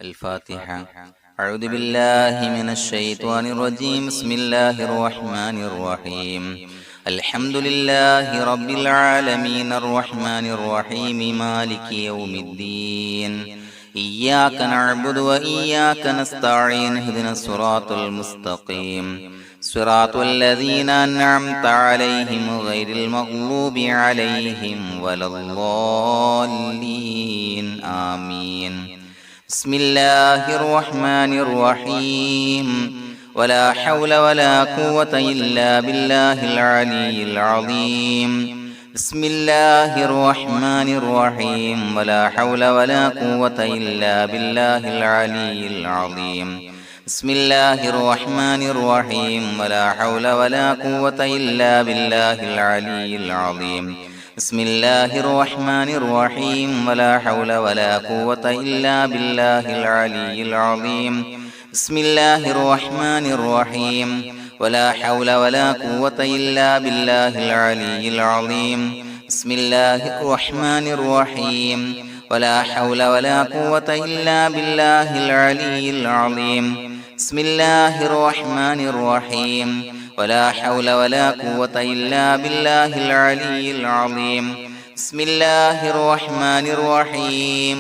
الفاتحة. أعوذ بالله من الشيطان الرجيم. بسم الله الرحمن الرحيم. الحمد لله رب العالمين الرحمن الرحيم مالك يوم الدين. إياك نعبد وإياك نستعين. اهدنا الصراط المستقيم صراط الذين أنعمت عليهم غير المغضوب عليهم ولا الضالين. آمين. بسم الله الرحمن الرحيم. ولا حول ولا قوة إلا بالله العلي العظيم. بسم الله الرحمن الرحيم. ولا حول ولا قوة إلا بالله العلي العظيم. بسم الله الرحمن الرحيم. ولا حول ولا قوة إلا بالله العلي العظيم. بسم الله الرحمن الرحيم. ولا حول ولا قوة إلا بالله العلي العظيم. بسم الله الرحمن الرحيم. ولا حول ولا قوة إلا بالله العلي العظيم. بسم الله الرحمن الرحيم. ولا حول ولا قوة إلا بالله العلي العظيم. بسم الله الرحمن الرحيم. ولا حول ولا قوة إلا بالله العلي العظيم. بسم الله الرحمن الرحيم.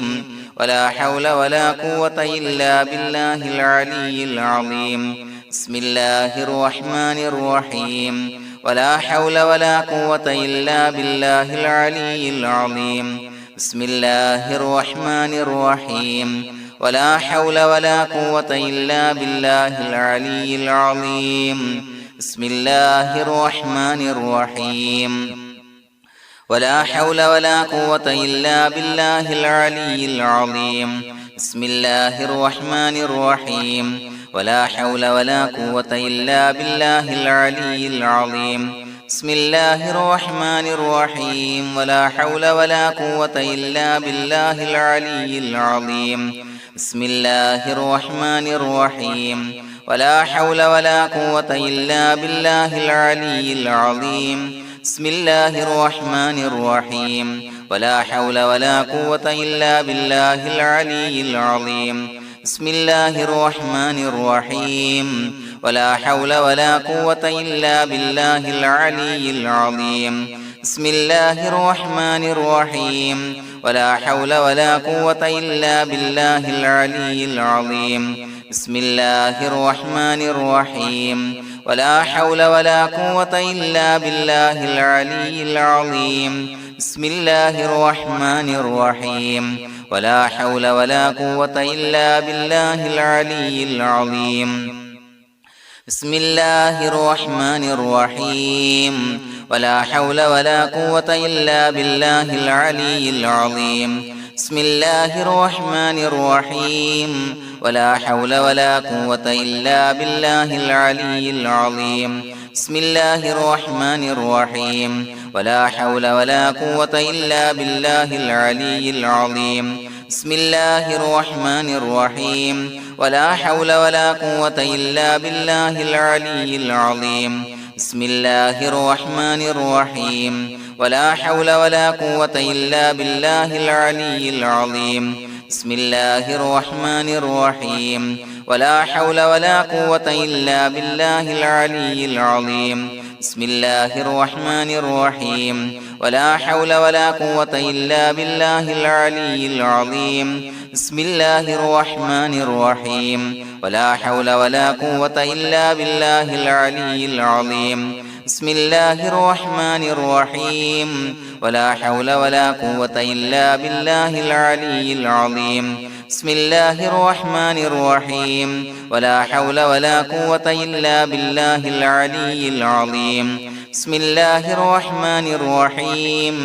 ولا حول ولا قوة إلا بالله العلي العظيم. بسم الله الرحمن الرحيم. ولا حول ولا قوة إلا بالله العلي العظيم. بسم الله الرحمن الرحيم. ولا حول ولا قوة إلا بالله العلي العظيم. بسم الله الرحمن الرحيم. ولا حول ولا قوة إلا بالله العلي العظيم. بسم الله الرحمن الرحيم. ولا حول ولا قوة إلا بالله العلي العظيم. بسم الله الرحمن الرحيم. ولا حول ولا قوة إلا بالله العلي العظيم. بسم الله الرحمن الرحيم. ولا حول ولا قوة إلا بالله العلي العظيم. بسم الله الرحمن الرحيم. ولا حول ولا قوة إلا بالله العلي العظيم. بسم الله الرحمن الرحيم. ولا حول ولا قوة إلا بالله العلي العظيم. بسم الله الرحمن الرحيم. ولا حول ولا قوة إلا بالله العلي العظيم. بسم الله الرحمن الرحيم. ولا حول ولا قوة إلا بالله العلي العظيم. بسم الله الرحمن الرحيم. ولا حول ولا قوة إلا بالله العلي العظيم. بسم الله الرحمن الرحيم. ولا حول ولا قوة إلا بالله العلي العظيم. بسم الله الرحمن الرحيم. ولا حول ولا قوة إلا بالله العلي العظيم. بسم الله الرحمن الرحيم. ولا حول ولا قوة إلا بالله العلي العظيم. بسم الله الرحمن الرحيم. ولا حول ولا قوة إلا بالله العلي العظيم. بسم الله الرحمن الرحيم. ولا حول ولا قوة إلا بالله العلي العظيم. بسم الله الرحمن الرحيم. ولا حول ولا قوة إلا بالله العلي العظيم. بسم الله الرحمن الرحيم. ولا حول ولا قوة إلا بالله العلي العظيم. بسم الله الرحمن الرحيم. ولا حول ولا قوة إلا بالله العلي العظيم. بسم الله الرحمن الرحيم. ولا حول ولا قوة إلا بالله العلي العظيم. بسم الله الرحمن الرحيم. ولا حول ولا قوة إلا بالله العلي العظيم. بسم الله الرحمن الرحيم.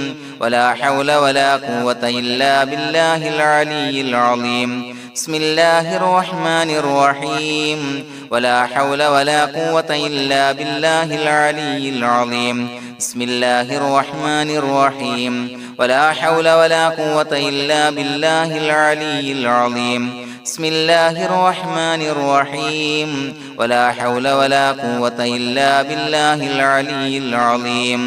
ولا حول ولا قوة إلا بالله العلي العظيم. بسم الله الرحمن الرحيم. ولا حول ولا قوة إلا بالله العلي العظيم. بسم الله الرحمن الرحيم. ولا حول ولا قوة إلا بالله العلي العظيم. بسم الله الرحمن الرحيم. ولا حول ولا قوة إلا بالله العلي العظيم.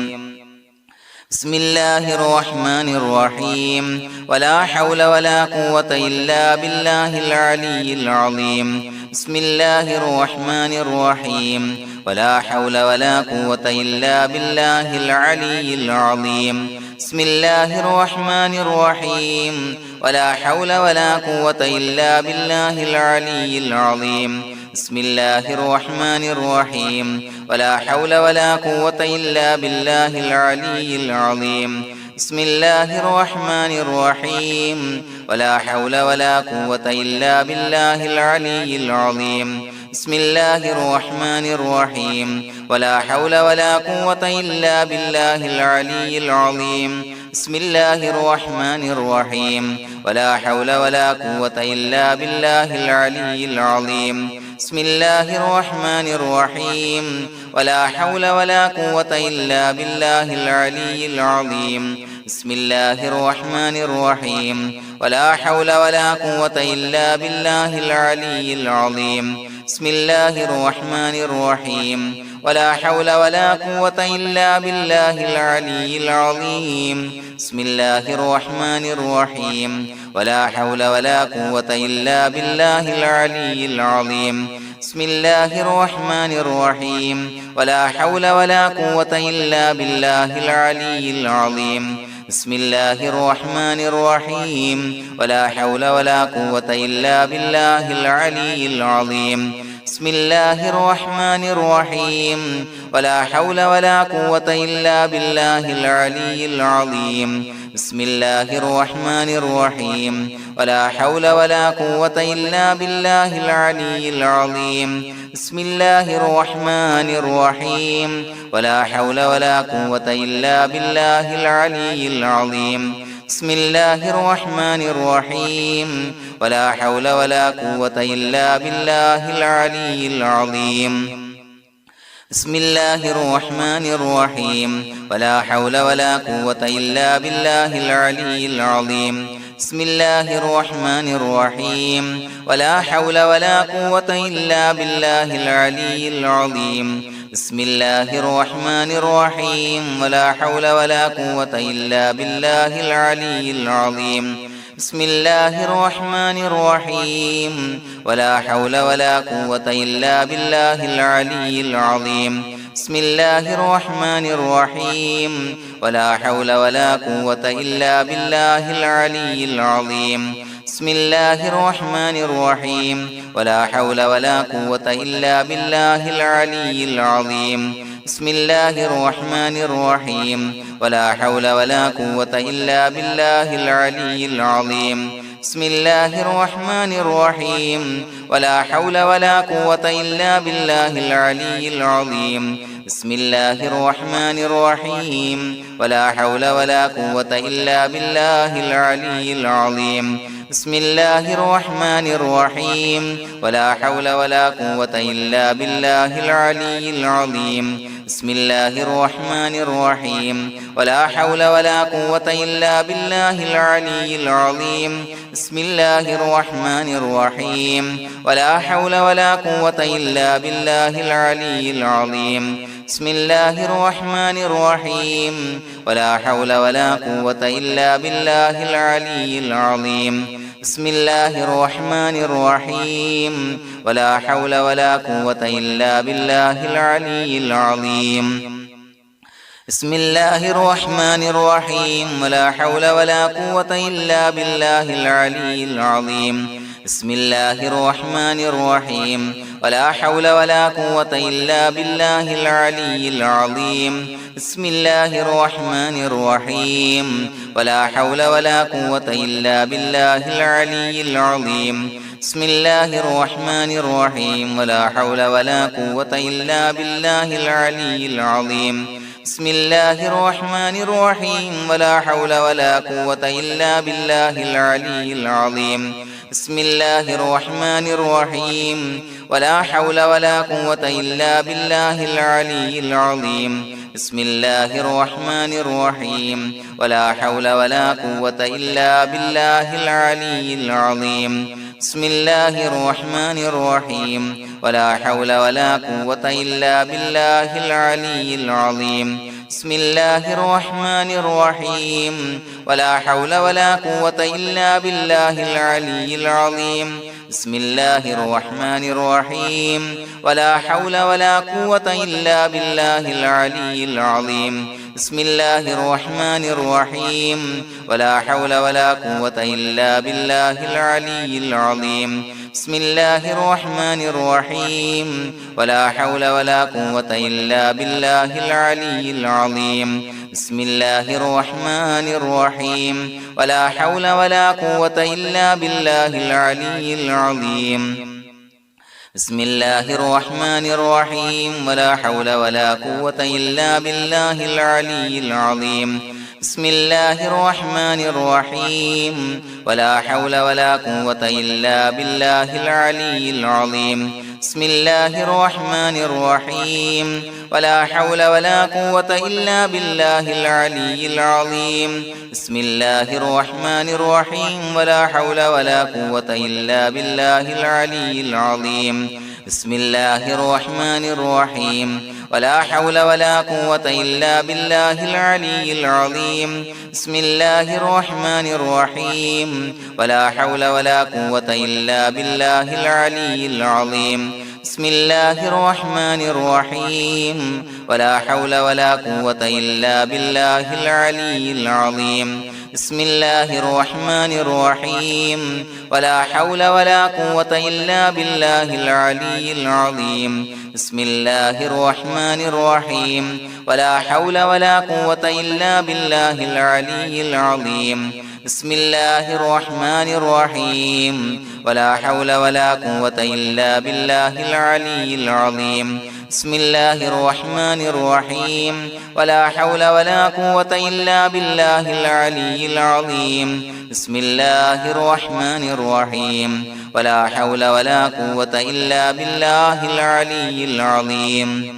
بسم الله الرحمن الرحيم ولا حول ولا قوة إلا بالله العلي العظيم بسم الله الرحمن الرحيم ولا حول ولا قوة إلا بالله العلي العظيم بسم الله الرحمن الرحيم ولا حول ولا قوة إلا بالله العلي العظيم بسم الله الرحمن الرحيم ولا حول ولا قوة إلا بالله العلي العظيم بسم الله الرحمن الرحيم ولا حول ولا قوة إلا بالله العلي العظيم بسم الله الرحمن الرحيم ولا حول ولا قوة إلا بالله العلي العظيم بسم الله الرحمن الرحيم ولا حول ولا قوة إلا بالله العلي العظيم بسم الله الرحمن الرحيم ولا حول ولا قوة إلا بالله العلي العظيم بسم الله الرحمن الرحيم ولا حول ولا قوة إلا بالله العلي العظيم بسم الله الرحمن الرحيم ولا حول ولا قوة إلا بالله العلي العظيم بسم الله الرحمن الرحيم ولا حول ولا قوة إلا بالله العلي العظيم بسم الله الرحمن الرحيم ولا حول ولا قوة إلا بالله العلي العظيم بسم الله الرحمن الرحيم ولا حول ولا قوة إلا بالله العلي العظيم بسم الله الرحمن الرحيم ولا حول ولا قوة إلا بالله العلي العظيم بسم الله الرحمن الرحيم ولا حول ولا قوة إلا بالله العلي العظيم بسم الله الرحمن الرحيم ولا حول ولا قوة إلا بالله العلي العظيم بسم الله الرحمن الرحيم ولا حول ولا قوة إلا بالله العلي العظيم بسم الله الرحمن الرحيم ولا حول ولا قوة إلا بالله العلي العظيم بسم الله الرحمن الرحيم ولا حول ولا قوة إلا بالله العلي العظيم بسم الله الرحمن الرحيم ولا حول ولا قوة إلا بالله العلي العظيم بسم الله الرحمن الرحيم ولا حول ولا قوة إلا بالله العلي العظيم بسم الله الرحمن الرحيم ولا حول ولا قوة إلا بالله العلي العظيم بسم الله الرحمن الرحيم ولا حول ولا قوة إلا بالله العلي العظيم بسم الله الرحمن الرحيم ولا حول ولا قوة إلا بالله العلي العظيم بسم الله الرحمن الرحيم ولا حول ولا قوة إلا بالله العلي العظيم بسم الله الرحمن الرحيم ولا حول ولا قوة إلا بالله العلي العظيم بسم الله الرحمن الرحيم ولا حول ولا قوة إلا بالله العلي العظيم بسم الله الرحمن الرحيم ولا حول ولا قوة إلا بالله العلي العظيم بسم الله الرحمن الرحيم ولا حول ولا قوة إلا بالله العلي العظيم بسم الله الرحمن الرحيم ولا حول ولا قوة إلا بالله العلي العظيم بسم الله الرحمن الرحيم ولا حول ولا قوة إلا بالله العلي العظيم بسم الله الرحمن الرحيم ولا حول ولا قوة إلا بالله العلي العظيم بسم الله الرحمن الرحيم ولا حول ولا قوة إلا بالله العلي العظيم بسم الله الرحمن الرحيم ولا حول ولا قوة إلا بالله العلي العظيم بسم الله الرحمن الرحيم ولا حول ولا قوة إلا بالله العلي العظيم بسم الله الرحمن الرحيم ولا حول ولا قوة إلا بالله العلي العظيم بسم الله الرحمن الرحيم ولا حول ولا قوة إلا بالله العلي العظيم بسم الله الرحمن الرحيم ولا حول ولا قوة إلا بالله العلي العظيم بسم الله الرحمن الرحيم ولا حول ولا قوة إلا بالله العلي العظيم بسم الله الرحمن الرحيم ولا حول ولا قوة إلا بالله العلي العظيم بسم الله الرحمن الرحيم ولا حول ولا قوة إلا بالله العلي العظيم بسم الله الرحمن الرحيم ولا حول ولا قوة إلا بالله العلي العظيم بسم الله الرحمن الرحيم ولا حول ولا قوة إلا بالله العلي العظيم بسم الله الرحمن الرحيم ولا حول ولا قوة إلا بالله العلي العظيم بسم الله الرحمن الرحيم ولا حول ولا قوة إلا بالله العلي العظيم بسم الله الرحمن الرحيم ولا حول ولا قوة إلا بالله العلي العظيم بسم الله الرحمن الرحيم ولا حول ولا قوة إلا بالله العلي العظيم بسم الله الرحمن الرحيم ولا حول ولا قوة إلا بالله العلي العظيم بسم الله الرحمن الرحيم ولا حول ولا قوة إلا بالله العلي العظيم بسم الله الرحمن الرحيم ولا حول ولا قوة إلا بالله العلي العظيم بسم الله الرحمن الرحيم ولا حول ولا قوة إلا بالله العلي العظيم بسم الله الرحمن الرحيم ولا حول ولا قوة إلا بالله العلي العظيم بسم الله الرحمن الرحيم ولا حول ولا قوة إلا بالله العلي العظيم بسم الله الرحمن الرحيم ولا حول ولا قوة إلا بالله العلي العظيم بسم الله الرحمن الرحيم ولا حول ولا قوة إلا بالله العلي العظيم بسم الله الرحمن الرحيم ولا حول ولا قوة إلا بالله العلي العظيم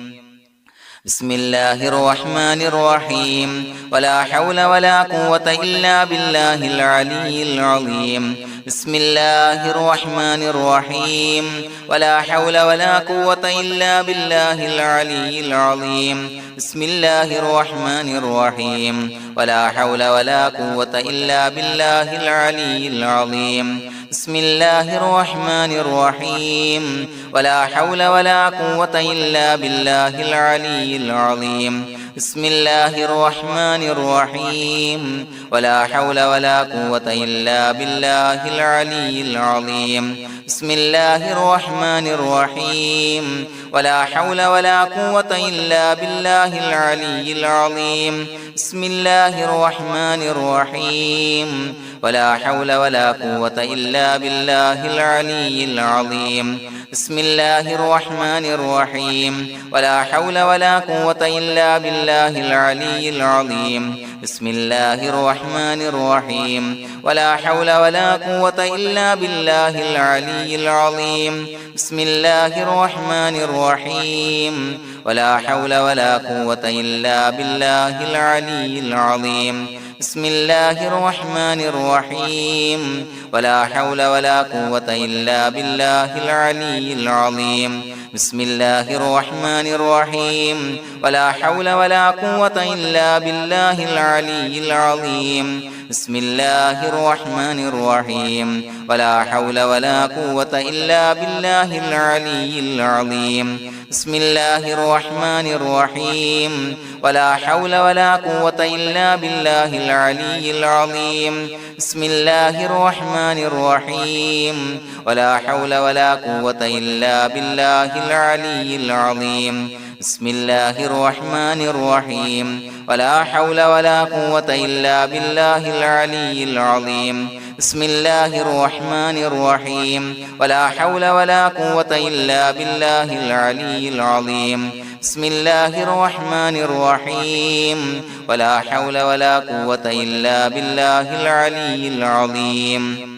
بسم الله الرحمن الرحيم ولا حول ولا قوة إلا بالله العلي العظيم بسم الله الرحمن الرحيم ولا حول ولا قوة إلا بالله العلي العظيم بسم الله الرحمن الرحيم ولا حول ولا قوة إلا بالله العلي العظيم بسم الله الرحمن الرحيم ولا حول ولا قوة إلا بالله العلي العظيم بسم الله الرحمن الرحيم ولا حول ولا قوة إلا بالله العلي العظيم بسم الله الرحمن الرحيم ولا حول ولا قوة إلا بالله العلي العظيم بسم الله الرحمن الرحيم ولا حول ولا قوة إلا بالله العلي العظيم بسم الله الرحمن الرحيم ولا حول ولا قوة إلا بالله العلي العظيم بسم الله الرحمن الرحيم ولا حول ولا قوة إلا بالله العلي العظيم بسم الله الرحمن الرحيم ولا حول ولا قوة إلا بالله العلي العظيم بسم الله الرحمن الرحيم ولا حول ولا قوة إلا بالله العلي العظيم بسم الله الرحمن الرحيم ولا حول ولا قوة إلا بالله العلي العظيم بسم الله الرحمن الرحيم ولا حول ولا قوة إلا بالله العلي العظيم بسم الله الرحمن الرحيم ولا حول ولا قوة إلا بالله العلي العظيم بسم الله الرحمن الرحيم ولا حول ولا قوة إلا بالله العلي العظيم بسم الله الرحمن الرحيم ولا حول ولا قوة إلا بالله العلي العظيم بسم الله الرحمن الرحيم ولا حول ولا قوة إلا بالله العلي العظيم بسم الله الرحمن الرحيم ولا حول ولا قوة إلا بالله العلي العظيم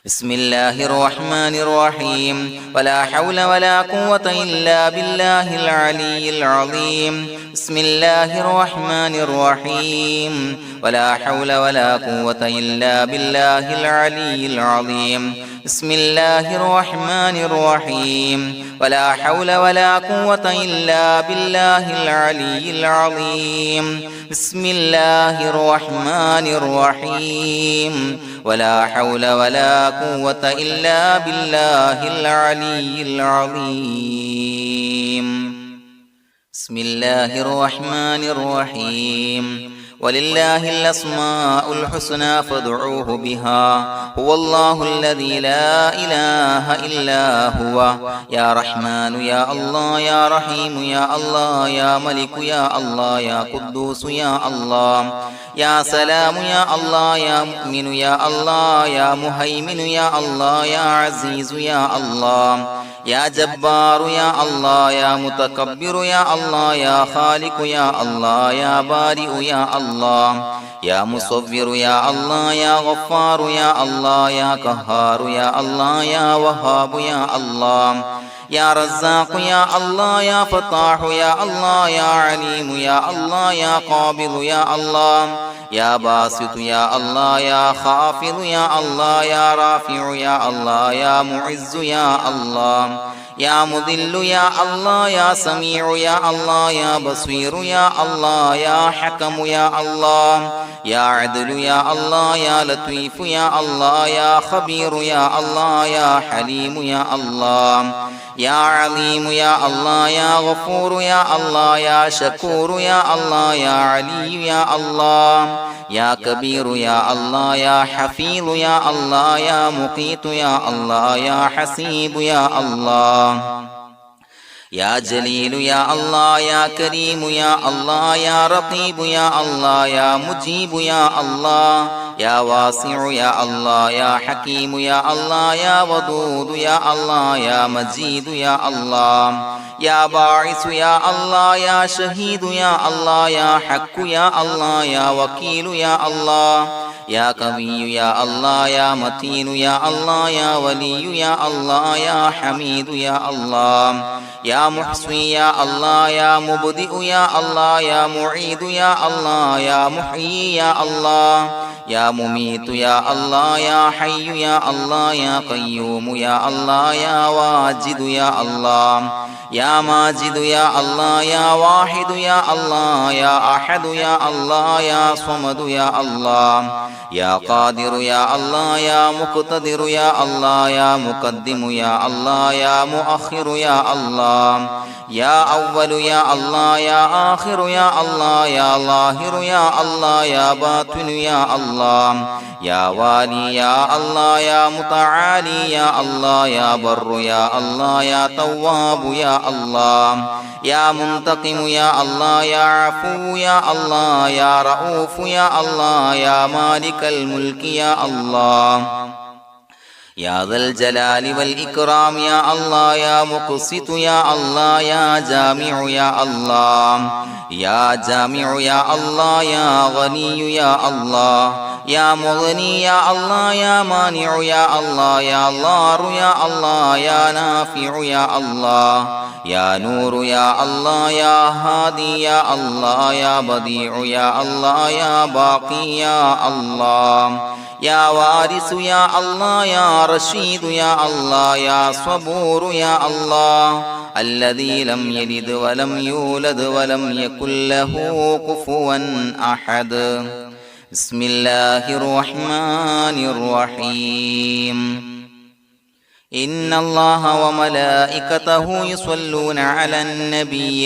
بسم الله الرحمن الرحيم ولا حول ولا قوة إلا بالله العلي العظيم بسم الله الرحمن الرحيم ولا حول ولا قوة إلا بالله العلي العظيم بسم الله الرحمن الرحيم ولا حول ولا قوة إلا بالله العلي العظيم بسم الله الرحمن الرحيم ولا حول ولا قوة إلا بالله العلي العظيم بسم الله الرحمن الرحيم ولله الأسماء الحسنى فادعوه بها هو الله الذي لا إله إلا هو يا رحمن يا الله يا رحيم يا الله يا ملك يا الله يا قدوس يا الله يا سلام يا الله يا مؤمن يا الله يا مهيمن يا الله يا عزيز يا الله يا جبار يا الله يا متكبر يا الله يا خالق يا الله يا بارئ يا الله يا مصور يا الله يا غفار يا الله يا قهار يا الله يا وهاب يا الله يا رزاق يا الله يا فتاح يا الله يا عليم يا الله يا قابض يا الله يا باسط يا الله يا خافض يا الله يا رافع يا الله يا معز يا الله يا مذل يا الله يا سميع يا الله يا بصير يا الله يا حكم يا الله يا عدل يا الله يا لطيف يا الله يا خبير يا الله يا حليم يا الله يا عليم يا الله يا غفور يا الله يا شكور يا الله يا علي يا الله يا كبير يا الله يا حفيظ يا الله يا مقيت يا الله يا حسيب يا الله يا جليل يا الله يا كريم يا الله يا رقيب يا الله يا مجيب يا الله يا واسع يا الله يا حكيم يا الله يا ودود يا الله يا مجيد يا الله يا باعث يا الله يا شهيد يا الله يا حق يا الله يا وكيل يا الله يا قوي يا الله يا متين يا الله يا ولي يا الله يا حميد يا الله يا محصي يا الله يا مبدئ يا الله يا معيد يا الله يا محيي يا الله يا مميت يا الله يا حي يا الله يا قيوم يا الله يا واجد يا الله يا ماجد يا الله يا واحد يا الله يا أحد يا الله يا صمد يا الله يا قادر يا الله يا مقتدر يا الله يا مقدم يا الله يا مؤخر يا الله يا أول يا الله يا آخر يا الله يا ظاهر يا الله يا باطن يا الله يا والي يا الله يا متعالي يا الله يا بر يا الله يا تواب يا الله يا منتقم يا الله يا عفو يا الله يا رؤوف يا الله يا مالك الملك يا الله يا ذا الجلال والإكرام يا الله يا مقسط يا الله يا جامع يا الله يا جامع يا الله يا غني يا الله يا مغني يا الله يا مانع يا الله يا ضار يا الله يا نافع يا الله يا نور يا الله يا هادي يا الله يا بديع يا الله يا باقي يا الله يا وارث يا الله يا رشيد يا الله يا صبور يا الله الذي لم يلد ولم يولد ولم يكن له كفوا أحد بسم الله الرحمن الرحيم إن الله وملائكته يصلون على النبي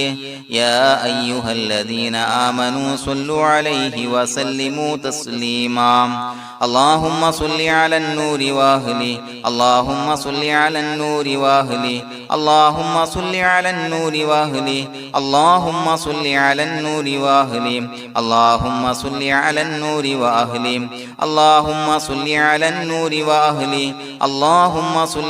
يا أيها الذين آمنوا صلوا عليه وسلموا تسليما اللهم صل على النور وأهله اللهم صل على النور وأهله اللهم صل على النور وأهله اللهم صل على النور وأهله اللهم صل على النور وأهله اللهم صل على النور وأهله اللهم صل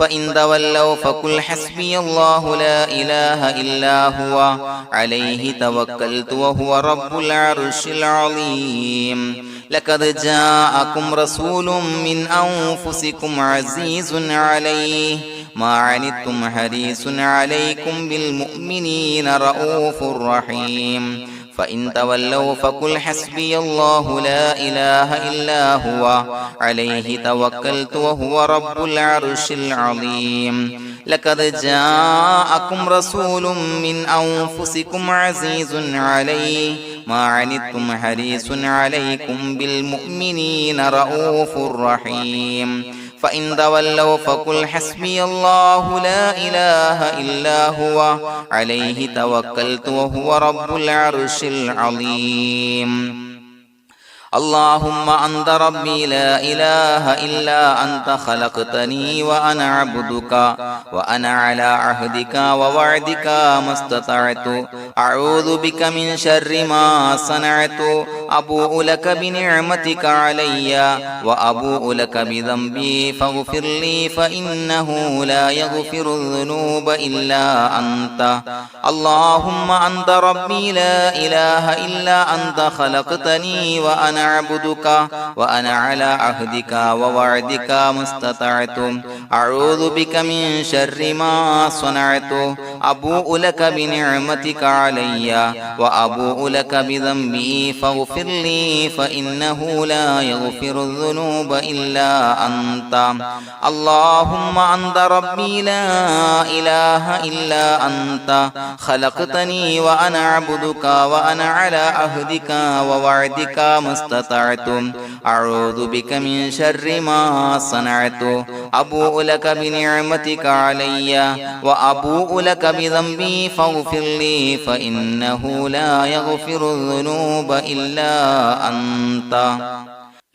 فإن تولوا فقل حسبي الله لا إله إلا هو عليه توكلت وهو رب العرش العظيم لقد جاءكم رسول من أنفسكم عزيز عليه ما عنتم حريص عليكم بالمؤمنين رؤوف رحيم فإن تولوا فقل حسبي الله لا إله إلا هو عليه توكلت وهو رب العرش العظيم لقد جاءكم رسول من أنفسكم عزيز عليه ما عنتم حريص عليكم بالمؤمنين رؤوف رحيم فإن تولوا فقل حسبي الله لا إله إلا هو عليه توكلت وهو رب العرش العظيم اللهم أنت ربي لا إله إلا أنت خلقتني وأنا عبدك وأنا على عهدك ووعدك ما استطعت أعوذ بك من شر ما صنعت أبوء لك بنعمتك علي وأبوء لك بذنبي فاغفر لي فإنه لا يغفر الذنوب إلا أنت اللهم أنت ربي لا إله إلا أنت خلقتني وأنا عبدك وأنا على عهدك ووعدك ما استطعت أعوذ بك من شر ما صنعت أبوء لك بنعمتك علي وأبوء لك بذنبي فاغفر لي فإنه لا يغفر الذنوب إلا أنت اللهم أنت ربي لا إله إلا أنت خلقتني وأنا عبدك وأنا على عهدك ووعدك ما استطعت أعوذ بك من شر ما صنعت أبوء لك بنعمتك علي وأبوء لك بذنبي فاغفر لي فإنه لا يغفر الذنوب إلا أنت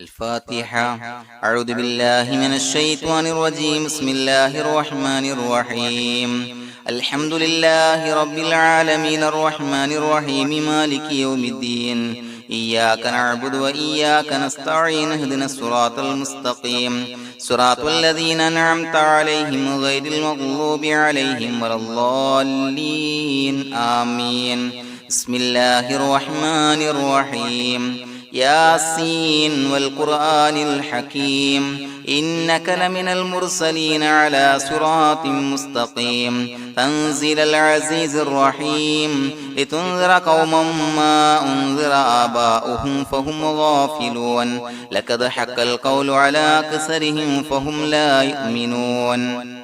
الفاتحة أعوذ بالله من الشيطان الرجيم بسم الله الرحمن الرحيم الحمد لله رب العالمين الرحمن الرحيم مالك يوم الدين إياك نعبد وإياك نستعين اهدنا الصراط المستقيم صراط الذين أنعمت عليهم غير المغضوب عليهم ولا الضالين آمين بسم الله الرحمن الرحيم ياسين والقرآن الحكيم إنك لمن المرسلين على صراط مستقيم تنزيل العزيز الرحيم لتنذر قوما ما أنذر آباؤهم فهم غافلون لقد حق القول على أكثرهم فهم لا يؤمنون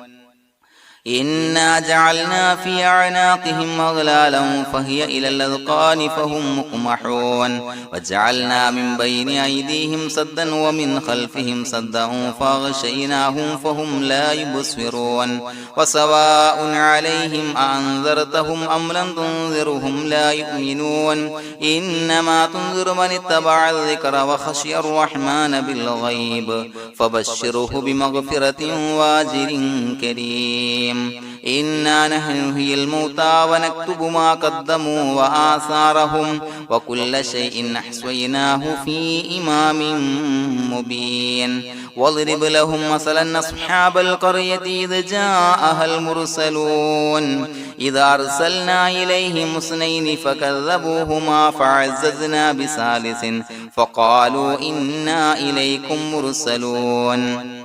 إنا جعلنا في أعناقهم أغلالا فهي إلى الأذقان فهم مقمحون وجعلنا من بين أيديهم سدا ومن خلفهم سدا فأغشيناهم فهم لا يبصرون وسواء عليهم أأنذرتهم أم لم تنذرهم لا يؤمنون إنما تنذر من اتبع الذكر وخشي الرحمن بالغيب فبشره بمغفرة وأجر كريم إنا نحن نحيي الموتى ونكتب ما قدموا وآثارهم وكل شيء أحصيناه في إمام مبين واضرب لهم مثلا أصحاب القرية إذ جاءها المرسلون إذا أرسلنا إليهم اثنين فكذبوهما فعززنا بثالث فقالوا إنا إليكم مرسلون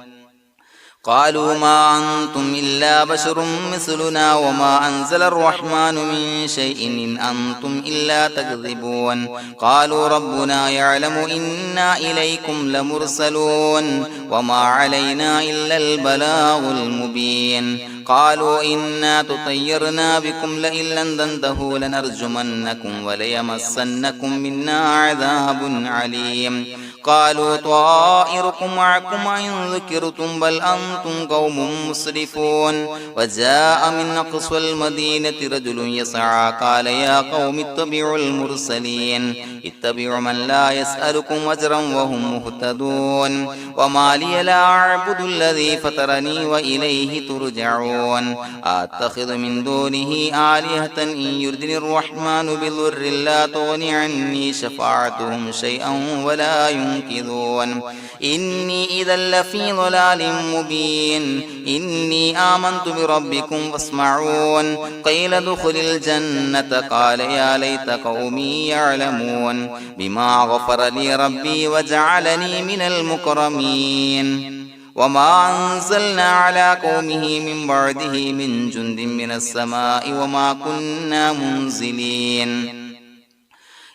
قالوا ما أنتم إلا بشر مثلنا وما أنزل الرحمن من شيء إن أنتم إلا تكذبون قالوا ربنا يعلم إنا إليكم لمرسلون وما علينا إلا البلاغ المبين قالوا إنا تطيرنا بكم لئن لم تنتهوا لنرجمنكم وليمسنكم منا عذاب عليم قالوا طائركم معكم إن ذكرتم بل أنتم قوم مسرفون وجاء من أقصى المدينة رجل يسعى قال يا قوم اتبعوا المرسلين اتبعوا من لا يسألكم أجرا وهم مهتدون وما لي لا أعبد الذي فطرني وإليه ترجعون أتخذ من دونه آلهة إن يردني الرحمن بضر لا تغني عني شفاعتهم شيئا ولا ينصرون ينكثون إني إذا لفي ضلال مبين إني آمنت بربكم فاسمعون قيل ادخل الجنة قال يا ليت قومي يعلمون بما غفر لي ربي وجعلني من المكرمين وما أنزلنا على قومه من بعده من جند من السماء وما كنا منزلين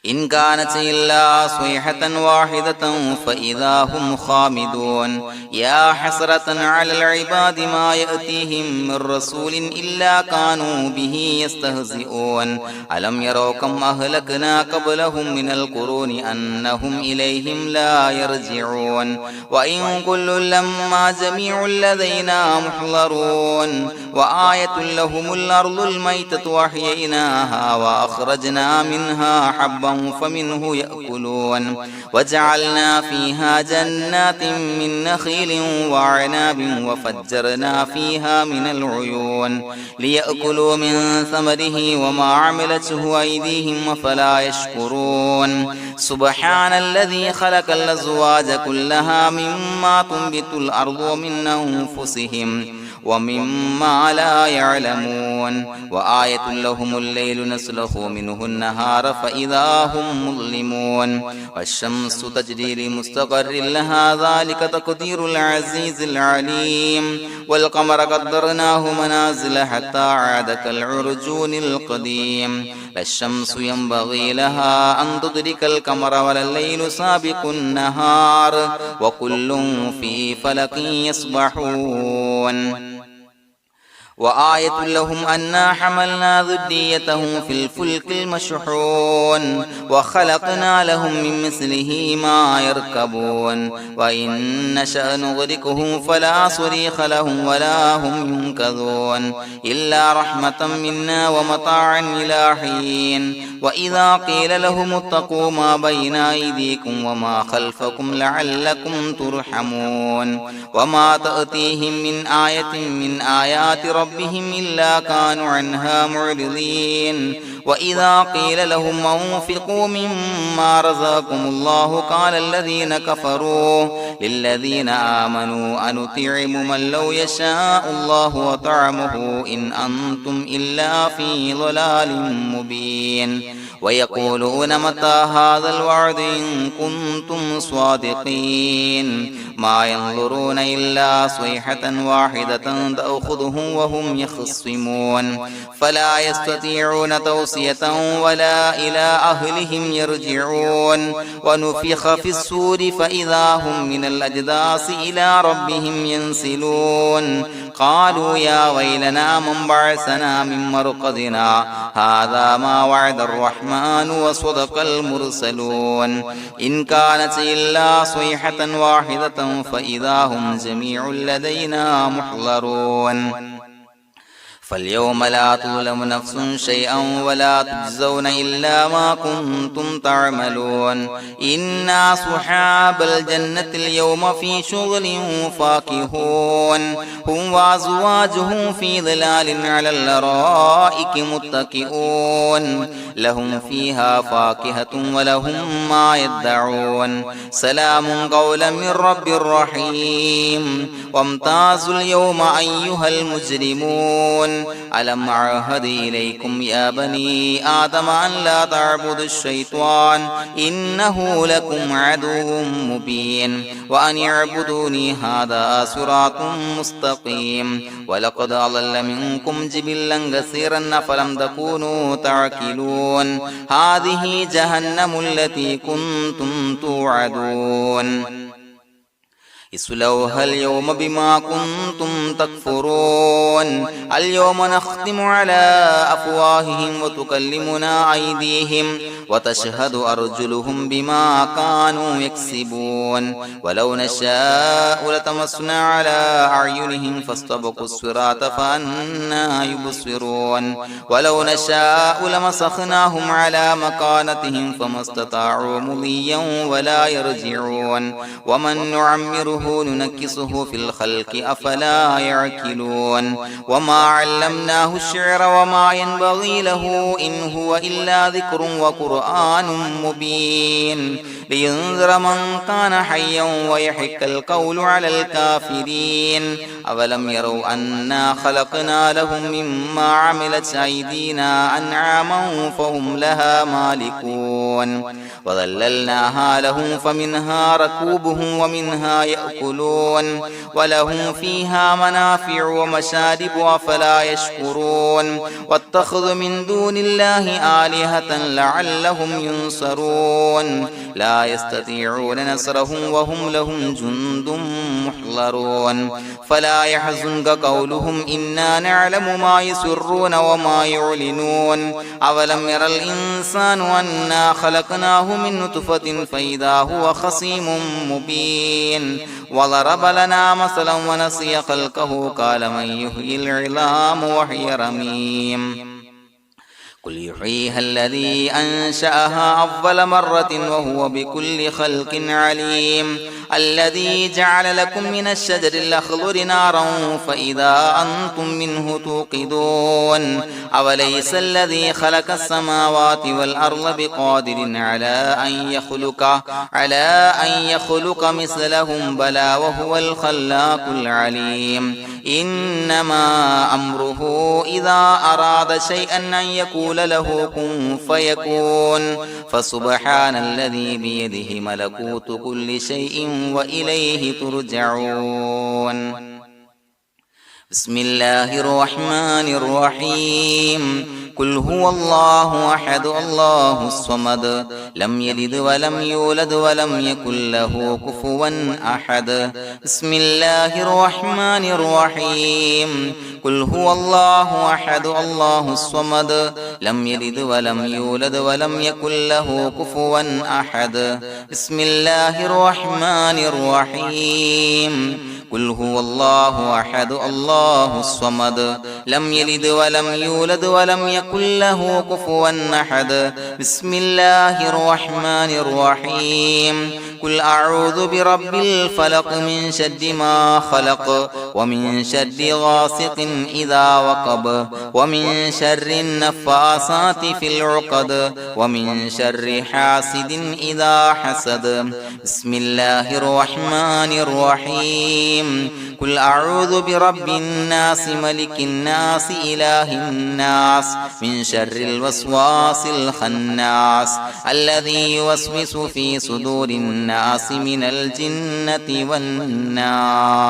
إن كانت إلا صيحة واحدة فإذا هم خامدون يا حسرة على العباد ما يأتيهم من رسول إلا كانوا به يستهزئون ألم يروا كم أهلكنا قبلهم من القرون أنهم إليهم لا يرجعون وإن كل لما جميع لدينا محضرون وآية لهم الأرض الميتة وأحييناها وأخرجنا منها حبا فمنه يأكلون وجعلنا فيها جنات من نخيل وعناب وفجرنا فيها من العيون ليأكلوا من ثمره وما عملته أيديهم فلا يشكرون سبحان الذي خلق الأزواج كلها مما تنبت الأرض ومن أنفسهم ومما لا يعلمون وآية لهم الليل نسلخ منه النهار فإذا هم مظلمون والشمس تجري لمستقر لها ذلك تقدير العزيز العليم والقمر قدرناه منازل حتى عاد كالعرجون القديم لا الشمس ينبغي لها أن تدرك القمر ولا الليل سابق النهار وكل في فلك يسبحون وآية لهم أنا حملنا ذريتهم في الفلك المشحون وخلقنا لهم من مثله ما يركبون وإن نشأ نغرقهم فلا صريخ لهم ولا هم ينقذون إلا رحمة منا ومتاعا إلى حين وإذا قيل لهم اتقوا ما بين أيديكم وما خلفكم لعلكم ترحمون وما تأتيهم من آية من آيات ربهم إلا كانوا عنها معرضين وإذا قيل لهم أنفقوا مما رزقكم الله قال الذين كفروا للذين آمنوا أنطعم من لو يشاء الله وطعمه إن أنتم إلا في ضلال مبين ويقولون متى هذا الوعد إن كنتم صادقين ما ينظرون إلا صيحة واحدة تأخذهم وهم يخصمون فلا يستطيعون توصية ولا إلى أهلهم يرجعون ونفخ في الصور فإذا هم من الأجداث إلى ربهم ينسلون قالوا يا ويلنا من بعثنا من مرقدنا هذا ما وعد الرحمن وصدق المرسلون إن كانت إلا صيحة واحدة فإذا هم جميع لدينا محضرون فاليوم لا تظلم نفس شيئا ولا تجزون إلا ما كنتم تعملون إنا أصحاب الجنة اليوم في شغل فاكهون هم وأزواجهم في ظلال على الأرائك متكئون لهم فيها فاكهة ولهم ما يدعون سلام قولا من رب رحيم وامتازوا اليوم أيها المجرمون ألم أعهد إليكم يا بني آدم أن لا تعبدوا الشيطان إنه لكم عدو مبين وأن اعبدوني هذا صراط مستقيم ولقد أضل منكم جبلا كثيرا فلم تكونوا تعقلون هذه جهنم التي كنتم توعدون اصلوها اليوم بما كنتم تكفرون اليوم نختم على أفواههم وتكلمنا أيديهم وتشهد أرجلهم بما كانوا يكسبون ولو نشاء لتمسنا على أعينهم فاستبقوا الصراط فأنى يبصرون ولو نشاء لمسخناهم على مكانتهم فما استطاعوا مضيا ولا يرجعون ومن نعمره ننشره ننكسه في الخلق أفلا يعقلون وما علمناه الشعر وما ينبغي له إن هو إلا ذكر وقرآن مبين لينذر من كان حيا ويحق القول على الكافرين أولم يروا أنا خلقنا لهم مما عملت أيدينا أنعاما فهم لها مالكون وظللناها لهم فمنها ركوبهم ومنها يأكلون ولهم فيها منافع ومشارب أفلا يشكرون واتخذوا من دون الله آلهة لعلهم ينصرون لا يستطيعون نصرهم وهم لهم جند محضرون فلا يحزنك قولهم إنا نعلم ما يسرون وما يعلنون أولم ير الإنسان أنا خلقناه من نطفة فإذا هو خصيم مبين وضرب لنا مثلا ونسي خلقه قال من يحيي العظام وهي رميم قل يحييها الذي أنشأها أول مرة وهو بكل خلق عليم الذي جعل لكم من الشجر الأخضر نارا فإذا أنتم منه توقدون أوليس الذي خلق السماوات والأرض بقادر على أن يخلق مثلهم بلى وهو الخلاق العليم إنما أمره إذا أراد شيئا أن يقول له كن فيكون فسبحان الذي بيده ملكوت كل شيء وإليه ترجعون بسم الله الرحمن الرحيم قل هو الله أحد الله الصمد لم يلد ولم يولد ولم يكن له كفوا أحد بسم الله الرحمن الرحيم قل هو الله أحد الله الصمد لم يلد ولم يولد ولم يكن له كفوا أحد بسم الله الرحمن الرحيم قل هو الله أحد الله الصمد لم يلد ولم يولد ولم يكن له كفوا أحد بسم الله الرحمن الرحيم قل أعوذ برب الفلق من شر ما خلق ومن شر غاسق إذا وقب ومن شر النفاثات في العقد ومن شر حاسد إذا حسد بسم الله الرحمن الرحيم قل أعوذ برب الناس ملك الناس إله الناس من شر الوسواس الخناس الذي يوسوس في صدور الناس من الجنة والناس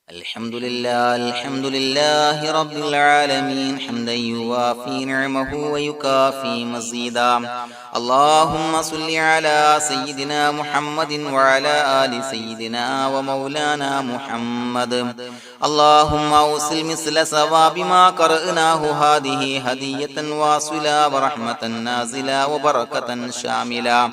الحمد لله رب العالمين حمدا يوافي نعمه ويكافي مزيدا اللهم صل على سيدنا محمد وعلى آل سيدنا ومولانا محمد اللهم أوصل مثل ثواب ما قرأناه هذه هدية واصلة ورحمة نازلة وبركة شاملة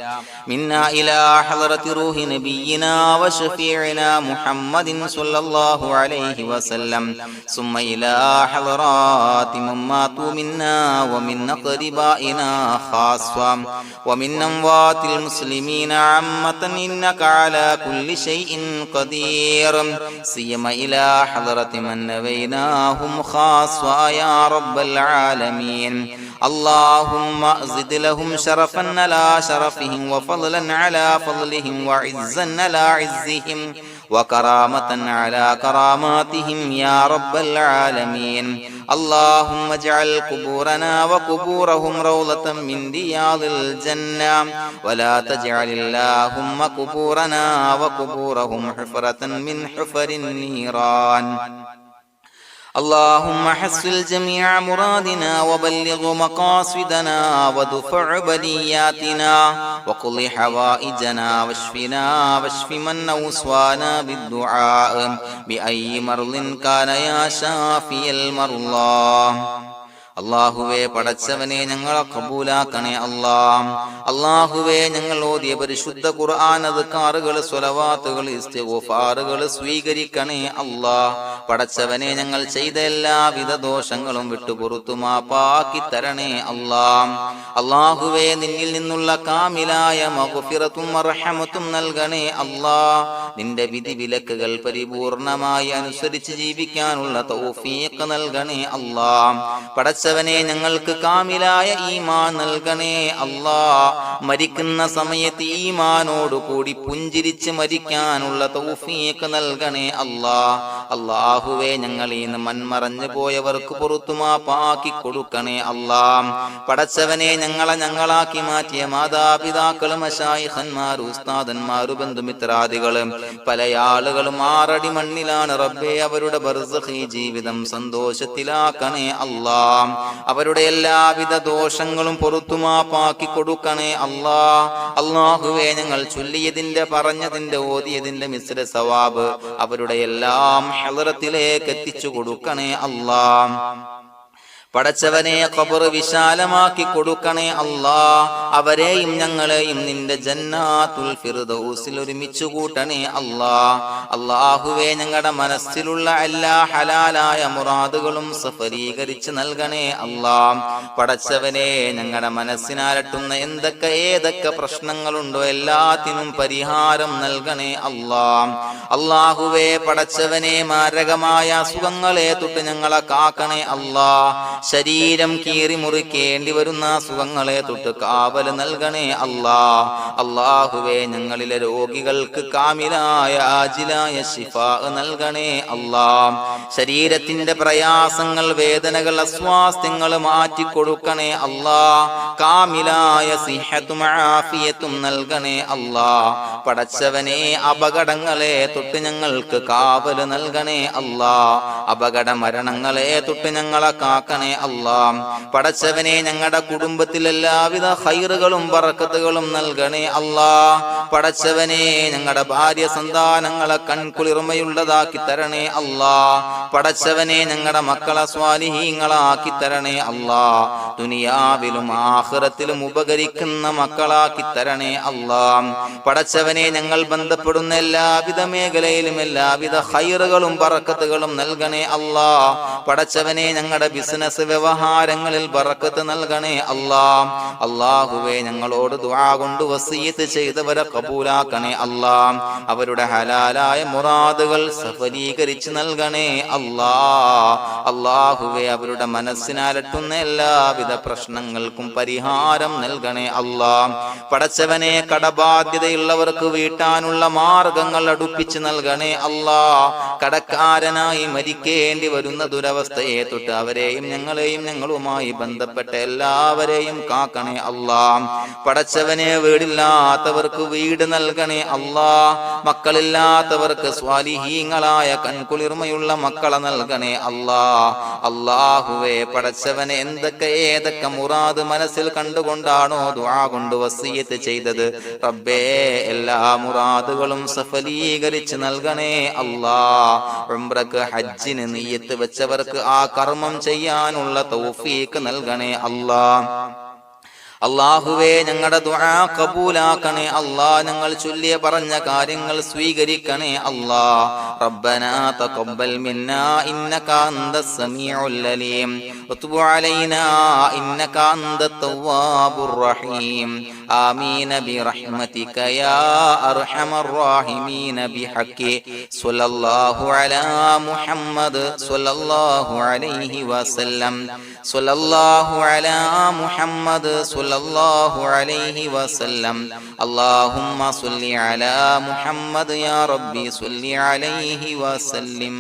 منا إلى حضرة روح نبينا وشفيعنا محمد صلى الله عليه وسلم ثم إلى حضرات من ماتوا منا ومن أقربائنا خاصة ومن أموات المسلمين عامة إنك على كل شيء قدير سيما إلى حضرة من نبيناهم خاصة يا رب العالمين اللهم زد لهم شرفا على شرفهم وفضلا على فضلهم وعزا على عزهم وكرامة على كراماتهم يا رب العالمين اللهم اجعل قبورنا وقبورهم روضة من رياض الجنة ولا تجعل اللهم قبورنا وقبورهم حفرة من حفر النيران اللهم حصل جميع مرادنا وبلغ مقاصدنا ودفع بلياتنا وقض حوائجنا واشفنا واشف من أوصانا بالدعاء بأي مرض كان يا شافي المرضى അല്ലാഹുവേ പടച്ചവനെ ഞങ്ങളെ ഖബൂലാക്കണേ അല്ലാ. അല്ലാഹുവേ ഞങ്ങൾ ഓതിയ പരിശുദ്ധ ഖുർആൻ അദ്കാറുകൾ സ്വലവാത്തുകൾ ഇസ്തിഗ്ഫാറുകൾ സ്വീകരിക്കണേ അല്ലാ. പടച്ചവനെ ഞങ്ങൾ ചെയ്ത എല്ലാവിധ ദോഷങ്ങളും വിട്ടുപുറത്തു മാപ്പാക്കി തരണേ അല്ലാ. അല്ലാഹുവേ നിന്നിൽ നിന്നുള്ള കാമിലായ മഗ്ഫിറത്തും റഹ്മത്തും നൽകണേ അല്ലാ. നിന്റെ വിധി വിലക്കുകൾ പരിപൂർണമായി അനുസരിച്ച് ജീവിക്കാനുള്ള തൗഫീഖ് നൽകണേ അല്ലാ. പടച്ചവനെ ഞങ്ങൾക്ക് കാമിലായ ഈമാൻ നൽകണേ അല്ലാ. മരിക്കുന്ന സമയത്ത് ഈമാനോട് കൂടി പുഞ്ചിരിച്ച് മരിക്കാനുള്ള തൗഫീഖ് നൽകണേ അല്ലാ. അല്ലാഹുവേ ഞങ്ങളിൽ നിന്ന് മൺമറഞ്ഞു പോയവർക്ക് പുറത്തു മാപ്പാക്കി കൊടുക്കണേ അല്ലാ. പടച്ചവനെ ഞങ്ങളാക്കി മാറ്റിയ മാതാപിതാക്കളും മശായിഖന്മാരും ഉസ്താദന്മാരും ബന്ധുമിത്രാദികളും പല ആളുകളും 6 അടി മണ്ണിലാണ് റബ്ബേ. അവരുടെ ബർസഖി ജീവിതം സന്തോഷത്തിലാക്കണേ അല്ലാ. അവരുടെ എല്ലാവിധ ദോഷങ്ങളും പുറത്തു മാപ്പാക്കി കൊടുക്കണേ അല്ലാ. അല്ലാഹുവേ ഞങ്ങൾ ചൊല്ലിയതിന്റെ പറഞ്ഞതിന്റെ ഓതിയതിന്റെ മിശ്ര സവാബ് അവരുടെ എല്ലാം ഹളറത്തിലേക്ക് എത്തിച്ചു കൊടുക്കണേ അല്ലാ. പടച്ചവനെ ഖബർ വിശാലമാക്കി കൊടുക്കണേ അല്ലാ. അവരെയും ഞങ്ങളെയും നിന്റെ ജന്നാത്തുൽ ഫിർദൗസിൽ ഒരുമിച്ച് കൂട്ടണേ അല്ലാ. അല്ലാഹുവേ ഞങ്ങളുടെ മനസ്സിലുള്ള എല്ലാ ഹലാലായ മുറാദുകളും സഫലീകരിച്ച് നൽകണേ അല്ലാ. പടച്ചവനെ ഞങ്ങളുടെ മനസ്സിനാലട്ടുന്ന ഏതൊക്കെ പ്രശ്നങ്ങളുണ്ടോ എല്ലാത്തിനും പരിഹാരം നൽകണേ അല്ലാ. അല്ലാഹുവേ പടച്ചവനെ മാരകമായ അസുഖങ്ങളെ തൊട്ട് ഞങ്ങളെ കാക്കണേ അല്ലാ. ശരീരം കീറി മുറിക്കേണ്ടി വരുന്ന അസുഖങ്ങളെ തൊട്ട് കാവൽ നൽകണേ അല്ലാ. അല്ലാഹുവേ ഞങ്ങളിലെ രോഗികൾക്ക് കാമിലായ ആജിലായ ശിഫാ നൽകണേ അല്ലാ. ശരീരത്തിന്റെ പ്രയാസങ്ങൾ വേദനകൾ അസ്വാസ്ഥ്യങ്ങൾ മാറ്റിക്കൊടുക്കണേ അല്ലാ. കാമിലായ സിഹത്തും ആഫിയത്തും നൽകണേ അല്ലാ. പടച്ചവനെ അപകടങ്ങളെ തൊട്ട് ഞങ്ങൾക്ക് കാവൽ നൽകണേ അല്ലാ. അപകട മരണങ്ങളെ തൊട്ട് ഞങ്ങളെ കാക്കണേ അല്ലാ. പടച്ചവനെ ഞങ്ങളുടെ കുടുംബത്തിൽ എല്ലാവിധ ഖൈറുകളും ബറക്കത്തുകളും നൽകണേ അല്ലാ. പടച്ചവനെ ഞങ്ങളുടെ ഭാര്യ സന്താനങ്ങളെ കൺകുളിർമയുള്ളതാക്കി തരണേ അല്ലാ. പടച്ചവനെ ഞങ്ങളുടെ മക്കളെ സ്വാലിഹീങ്ങളാക്കി തരണേ അല്ലാ. ദുനിയാവിലും ആഖിറത്തിലും ഉപകരിക്കുന്ന മക്കളാക്കി തരണേ അല്ലാ. പടച്ചവനെ ഞങ്ങൾ ബന്ധപ്പെടുന്ന എല്ലാവിധ മേഖലയിലും എല്ലാവിധ ഖൈറുകളും ബറക്കത്തുകളും നൽകണേ അല്ലാ. പടച്ചവനെ ഞങ്ങളുടെ ബിസിനസ് വ്യവഹാരങ്ങളിൽ ബറക്കത്ത് നൽകണേ അല്ലാ. അല്ലാഹുവേ ഞങ്ങളോട് ദുആ കൊണ്ട് വസിയത്ത് ചെയ്തവരെ കബൂലാക്കണേ അല്ലാ. അവരുടെ ഹലാലായ മുറാദുകൾ സഫലീകരിച്ച് നൽകണേ അല്ലാ. അല്ലാഹുവേ അവരുടെ മനസ്സിനാലട്ടുന്ന എല്ലാവിധ പ്രശ്നങ്ങൾക്കും പരിഹാരം നൽകണേ അല്ലാ. പടച്ചവനെ കടബാധ്യതയുള്ളവർക്ക് വീട്ടാനുള്ള മാർഗങ്ങൾ അടുപ്പിച്ച് നൽകണേ അല്ലാ. കടക്കാരനായി മരിക്കേണ്ടി വരുന്ന ദുരവസ്ഥയെ തൊട്ട് അവരെയും ഞങ്ങളെയും ഞങ്ങളുമായി ബന്ധപ്പെട്ട എല്ലാവരെയും കാക്കണേ അല്ലാ. പടച്ചവനെ വീടില്ലാത്തവർക്ക് വീട് നൽകണേ അല്ലാ. മക്കളില്ലാത്തവർക്ക് സ്വാലിഹീങ്ങളായ കൺകുളിർമയുള്ള മക്കളെ നൽകണേ അല്ലാ. അല്ലാഹുവേ പടച്ചവനെ ഏതൊക്കെ മുറാദ് മനസ്സിൽ കണ്ടുകൊണ്ടാണോ ദുആ കൊണ്ട് വസിയത്ത് ചെയ്തത് റബ്ബേ എല്ലാ മുറാദുകളും സഫലീകരിച്ച് നൽകണേ അല്ലാ. ഉംറക്ക് ഹജ്ജിന് നിയ്യത്ത് വെച്ചവർക്ക് ആ കർമ്മം ചെയ്യാനുള്ള തൗഫീഖ് നൽകണേ അല്ലാ. അല്ലാഹുവേ ഞങ്ങളുടെ ദുആ ഖബൂലാക്കണേ അല്ലാ. ഞങ്ങൾ ചൊല്ലിയ പറഞ്ഞ കാര്യങ്ങൾ സ്വീകരിക്കണേ അല്ലാ. റബ്ബനാ തഖബ്ബൽ മിന്നാ ഇന്നക അന്തസ് സമീഉൽ അലീം വതുബ് അലൈനാ ഇന്നക അന്തത് തവ്വാബുർ റഹീം. ആമീൻ ബിറഹ്മതിക യാ അർഹമർ റഹീമീൻ ബിഹഖി സ്വല്ലല്ലാഹു അലാ മുഹമ്മദ് സ്വല്ലല്ലാഹു അലൈഹി വസല്ലം. സ്വല്ലല്ലാഹു അലാ മുഹമ്മദ് സ്വല്ലല്ലാഹു അലൈഹി വസല്ലം. അല്ലാഹുമ്മ സ്വല്ലി അലാ മുഹമ്മദ് യാ റബ്ബി സ്വല്ലി അലൈഹി വസല്ലം.